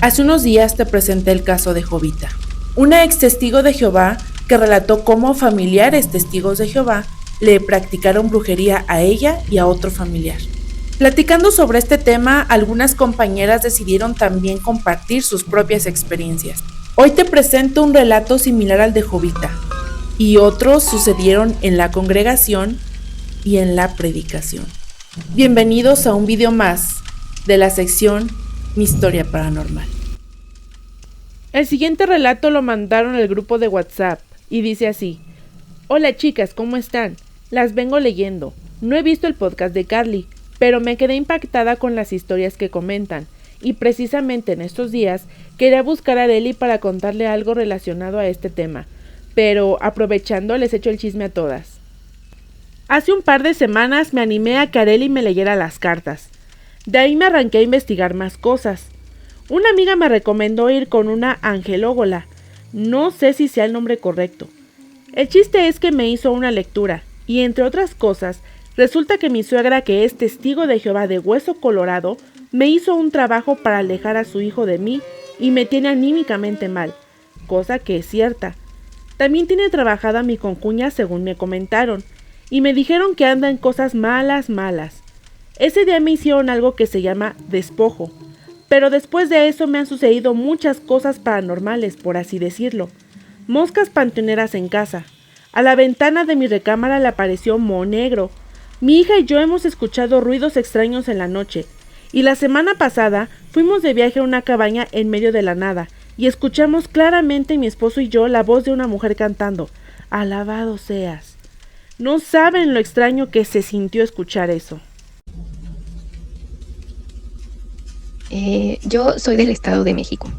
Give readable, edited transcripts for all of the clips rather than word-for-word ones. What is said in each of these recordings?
Hace unos días te presenté el caso de Jovita, una ex testigo de Jehová que relató cómo familiares testigos de Jehová le practicaron brujería a ella y a otro familiar. Platicando sobre este tema, algunas compañeras decidieron también compartir sus propias experiencias. Hoy te presento un relato similar al de Jovita, y otros sucedieron en la congregación y en la predicación. Bienvenidos a un video más de la sección Mi Historia Paranormal. El siguiente relato lo mandaron al grupo de WhatsApp y dice así: Hola chicas, ¿cómo están? Las vengo leyendo. No he visto el podcast de Carly, pero me quedé impactada con las historias que comentan, y precisamente en estos días quería buscar a Arely para contarle algo relacionado a este tema, pero aprovechando les echo el chisme a todas. Hace un par de semanas me animé a que Arely me leyera las cartas. De ahí me arranqué a investigar más cosas. Una amiga me recomendó ir con una angelógola. No sé si sea el nombre correcto. El chiste es que me hizo una lectura, y entre otras cosas, resulta que mi suegra, que es testigo de Jehová de hueso colorado, me hizo un trabajo para alejar a su hijo de mí y me tiene anímicamente mal, cosa que es cierta. También tiene trabajada mi concuña según me comentaron, y me dijeron que anda en cosas malas. Ese día me hicieron algo que se llama despojo, pero después de eso me han sucedido muchas cosas paranormales, por así decirlo. Moscas panteoneras en casa. A la ventana de mi recámara le apareció moho negro. Mi hija y yo hemos escuchado ruidos extraños en la noche, y la semana pasada fuimos de viaje a una cabaña en medio de la nada, y escuchamos claramente mi esposo y yo la voz de una mujer cantando: «Alabado seas». No saben lo extraño que se sintió escuchar eso. Yo soy del Estado de México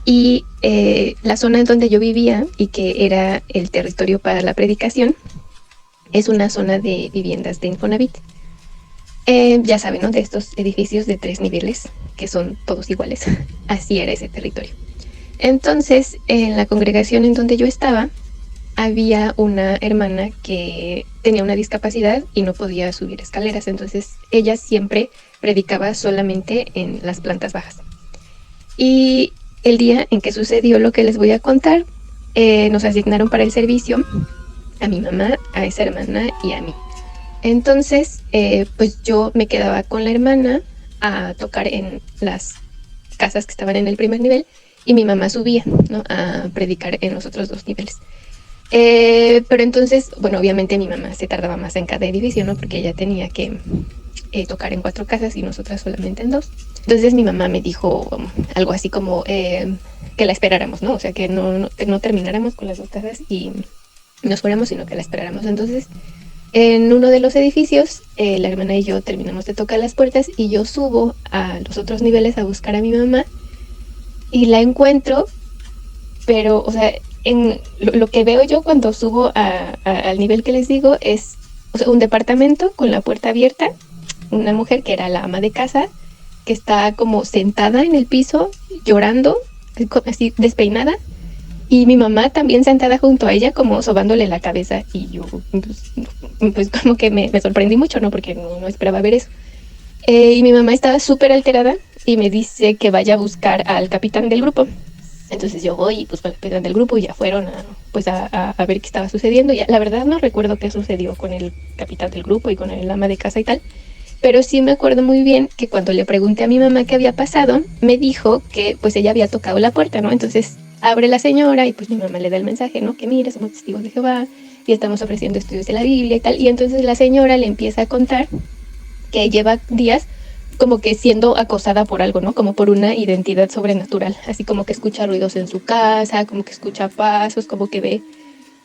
y la zona en donde yo vivía y que era el territorio para la predicación es una zona de viviendas de Infonavit. Ya saben, ¿no? De estos edificios de 3 niveles que son todos iguales. Así era ese territorio. Entonces, en la congregación en donde yo estaba, había una hermana que tenía una discapacidad y no podía subir escaleras. Entonces, ella siempre predicaba solamente en las plantas bajas. Y el día en que sucedió lo que les voy a contar, nos asignaron para el servicio a mi mamá, a esa hermana y a mí. Entonces, pues yo me quedaba con la hermana a tocar en las casas que estaban en el primer nivel y mi mamá subía, ¿no?, a predicar en los otros 2 niveles. Pero entonces, bueno, obviamente mi mamá se tardaba más en cada edificio, ¿no?, porque ella tenía que tocar en 4 casas y nosotras solamente en 2. Entonces mi mamá me dijo algo así como que la esperáramos, ¿no? O sea, que no termináramos con las 2 casas y nos fuéramos, sino que la esperáramos. Entonces, en uno de los edificios, la hermana y yo terminamos de tocar las puertas y yo subo a los otros niveles a buscar a mi mamá y la encuentro, pero, o sea, en lo que veo yo cuando subo al nivel que les digo es, o sea, un departamento con la puerta abierta, una mujer que era la ama de casa, que está como sentada en el piso, llorando, así despeinada, y mi mamá también sentada junto a ella, como sobándole la cabeza, y yo, pues como que me sorprendí mucho, ¿no?, porque no esperaba ver eso. Y mi mamá estaba súper alterada, y me dice que vaya a buscar al capitán del grupo. Entonces yo voy y pues al capitán del grupo y ya fueron a ver qué estaba sucediendo. Ya, la verdad no recuerdo qué sucedió con el capitán del grupo y con el ama de casa y tal, pero sí me acuerdo muy bien que cuando le pregunté a mi mamá qué había pasado, me dijo que pues ella había tocado la puerta, ¿no? Entonces abre la señora y pues mi mamá le da el mensaje, ¿no? Que mira, somos testigos de Jehová y estamos ofreciendo estudios de la Biblia y tal. Y entonces la señora le empieza a contar que lleva días como que siendo acosada por algo, ¿no? Como por una identidad sobrenatural, así como que escucha ruidos en su casa, como que escucha pasos, como que ve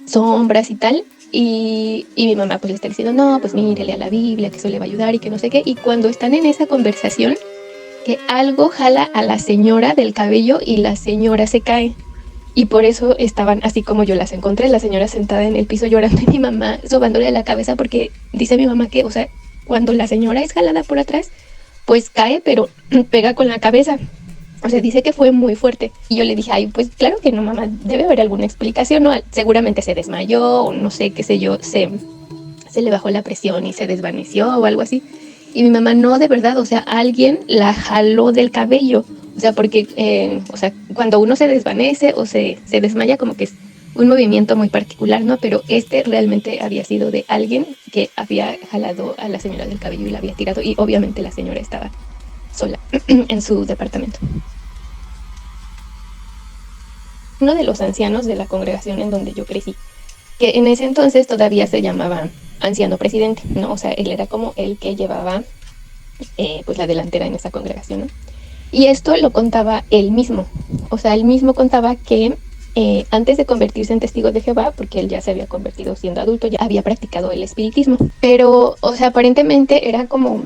sombras y tal. Y mi mamá pues le está diciendo, no, pues mírele a la Biblia, que eso le va a ayudar y que no sé qué. Y cuando están en esa conversación, que algo jala a la señora del cabello y la señora se cae. Y por eso estaban así como yo las encontré, la señora sentada en el piso llorando y mi mamá sobándole la cabeza, porque dice mi mamá que, o sea, cuando la señora es jalada por atrás, pues cae, pero pega con la cabeza. O sea, dice que fue muy fuerte. Y yo le dije, ay, pues claro que no, mamá, debe haber alguna explicación, ¿no? Seguramente se desmayó, o no sé, qué sé yo, se le bajó la presión y se desvaneció o algo así. Y mi mamá, no, de verdad, o sea, alguien la jaló del cabello. O sea, porque, cuando uno se desvanece o se desmaya, como que es un movimiento muy particular, ¿no? Pero este realmente había sido de alguien que había jalado a la señora del cabello y la había tirado, y obviamente la señora estaba sola en su departamento. Uno de los ancianos de la congregación en donde yo crecí, que en ese entonces todavía se llamaba anciano presidente, ¿no? O sea, él era como el que llevaba pues la delantera en esa congregación, ¿no? Y esto lo contaba él mismo. O sea, él mismo contaba que antes de convertirse en testigo de Jehová, porque él ya se había convertido siendo adulto, ya había practicado el espiritismo. Pero, o sea, aparentemente era como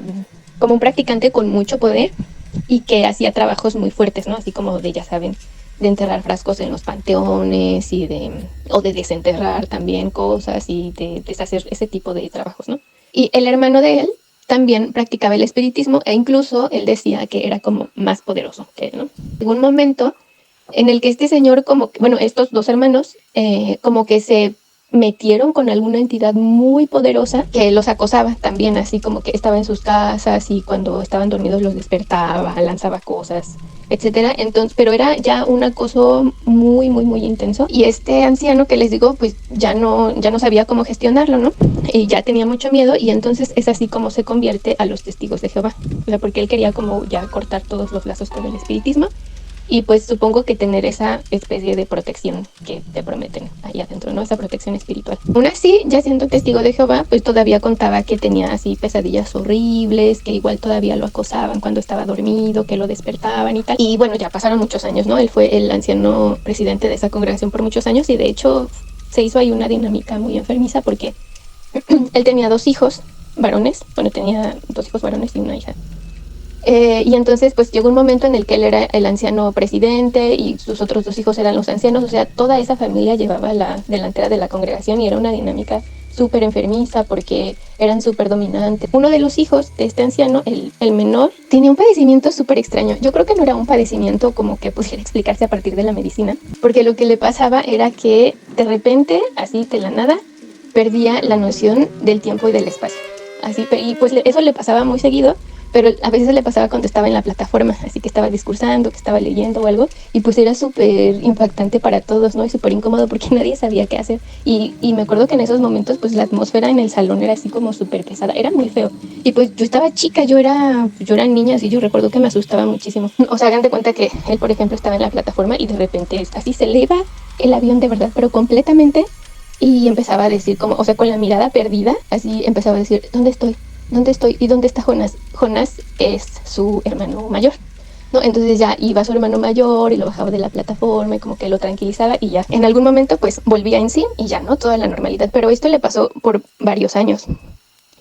un practicante con mucho poder y que hacía trabajos muy fuertes, ¿no? Así como de, ya saben, de enterrar frascos en los panteones o de desenterrar también cosas y de deshacer ese tipo de trabajos, ¿no? Y el hermano de él también practicaba el espiritismo e incluso él decía que era como más poderoso que él, ¿no? Llegó un momento en el que este señor, estos dos hermanos, como que se metieron con alguna entidad muy poderosa que los acosaba también, así como que estaba en sus casas y cuando estaban dormidos los despertaba, lanzaba cosas, etcétera. Entonces, pero era ya un acoso muy, muy, muy intenso. Y este anciano que les digo, pues ya no sabía cómo gestionarlo, ¿no? Y ya tenía mucho miedo, y entonces es así como se convierte a los testigos de Jehová. O sea, porque él quería como ya cortar todos los lazos con el espiritismo. Y pues supongo que tener esa especie de protección que te prometen ahí adentro, ¿no? Esa protección espiritual. Aún así, ya siendo testigo de Jehová, pues todavía contaba que tenía así pesadillas horribles, que igual todavía lo acosaban cuando estaba dormido, que lo despertaban y tal. Y bueno, ya pasaron muchos años, ¿no? Él fue el anciano presidente de esa congregación por muchos años, y de hecho se hizo ahí una dinámica muy enfermiza porque él tenía 2 hijos varones, tenía 2 hijos varones y una hija. Y entonces pues llegó un momento en el que él era el anciano presidente y sus otros 2 hijos eran los ancianos. O sea, toda esa familia llevaba la delantera de la congregación y era una dinámica súper enfermiza porque eran súper dominantes. Uno de los hijos de este anciano, el menor, tenía un padecimiento súper extraño. Yo creo que no era un padecimiento como que pudiera explicarse a partir de la medicina, porque lo que le pasaba era que de repente, así de la nada, perdía la noción del tiempo y del espacio. Así, y pues eso le pasaba muy seguido, pero a veces le pasaba cuando estaba en la plataforma, así que estaba discursando, que estaba leyendo o algo, y pues era súper impactante para todos, ¿no? Y súper incómodo porque nadie sabía qué hacer. Y me acuerdo que en esos momentos, pues la atmósfera en el salón era así como súper pesada, era muy feo. Y pues yo estaba chica, yo era niña, así yo recuerdo que me asustaba muchísimo. O sea, hagan de cuenta que él, por ejemplo, estaba en la plataforma y de repente así se eleva el avión de verdad, pero completamente, y empezaba a decir como, o sea, con la mirada perdida, así empezaba a decir, ¿dónde estoy? ¿Dónde estoy? ¿Y dónde está Jonás? Jonás es su hermano mayor, ¿no? Entonces ya iba su hermano mayor y lo bajaba de la plataforma y como que lo tranquilizaba, y ya en algún momento pues volvía en sí y ya, ¿no? Toda la normalidad. Pero esto le pasó por varios años.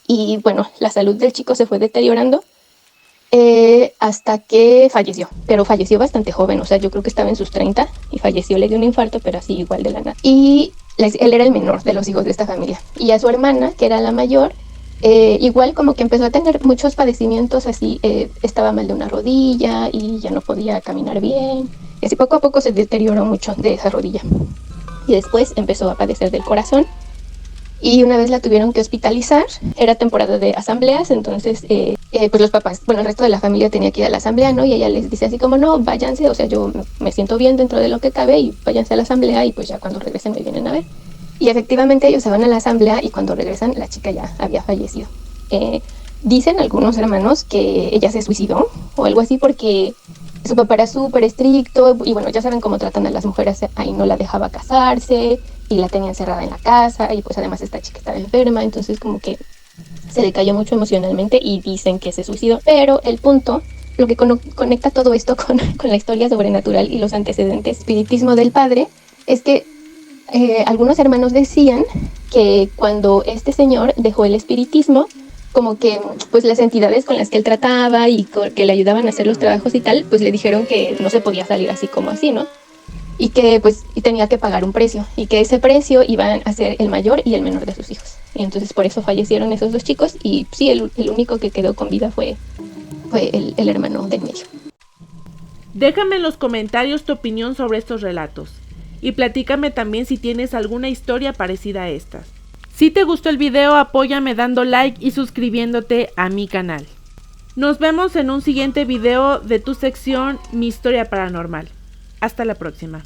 Y bueno, la salud del chico se fue deteriorando hasta que falleció. Pero falleció bastante joven, o sea, yo creo que estaba en sus 30 y falleció, le dio un infarto, pero así igual de la nada. Y él era el menor de los hijos de esta familia. Y a su hermana, que era la mayor, igual como que empezó a tener muchos padecimientos, así estaba mal de una rodilla y ya no podía caminar bien, y así poco a poco se deterioró mucho de esa rodilla, y después empezó a padecer del corazón, y una vez la tuvieron que hospitalizar. Era temporada de asambleas, entonces pues los papás, bueno, el resto de la familia tenía que ir a la asamblea, ¿no? Y ella les dice así como, no, váyanse, o sea, yo me siento bien dentro de lo que cabe y váyanse a la asamblea y pues ya cuando regresen me vienen a ver. Y efectivamente ellos se van a la asamblea y cuando regresan la chica ya había fallecido. Dicen algunos hermanos que ella se suicidó o algo así porque su papá era súper estricto y bueno, ya saben cómo tratan a las mujeres, ahí no la dejaba casarse y la tenía encerrada en la casa, y pues además esta chica estaba enferma, entonces como que se decayó mucho emocionalmente y dicen que se suicidó. Pero el punto, lo que conecta todo esto con la historia sobrenatural y los antecedentes espiritismo del padre, es que algunos hermanos decían que cuando este señor dejó el espiritismo, como que pues las entidades con las que él trataba y que le ayudaban a hacer los trabajos y tal, pues le dijeron que no se podía salir así como así, ¿no? Y que pues tenía que pagar un precio, y que ese precio iban a ser el mayor y el menor de sus hijos. Y entonces por eso fallecieron esos 2 chicos, y sí, el único que quedó con vida fue el hermano del medio. Déjame en los comentarios tu opinión sobre estos relatos. Y platícame también si tienes alguna historia parecida a estas. Si te gustó el video, apóyame dando like y suscribiéndote a mi canal. Nos vemos en un siguiente video de tu sección Mi Historia Paranormal. Hasta la próxima.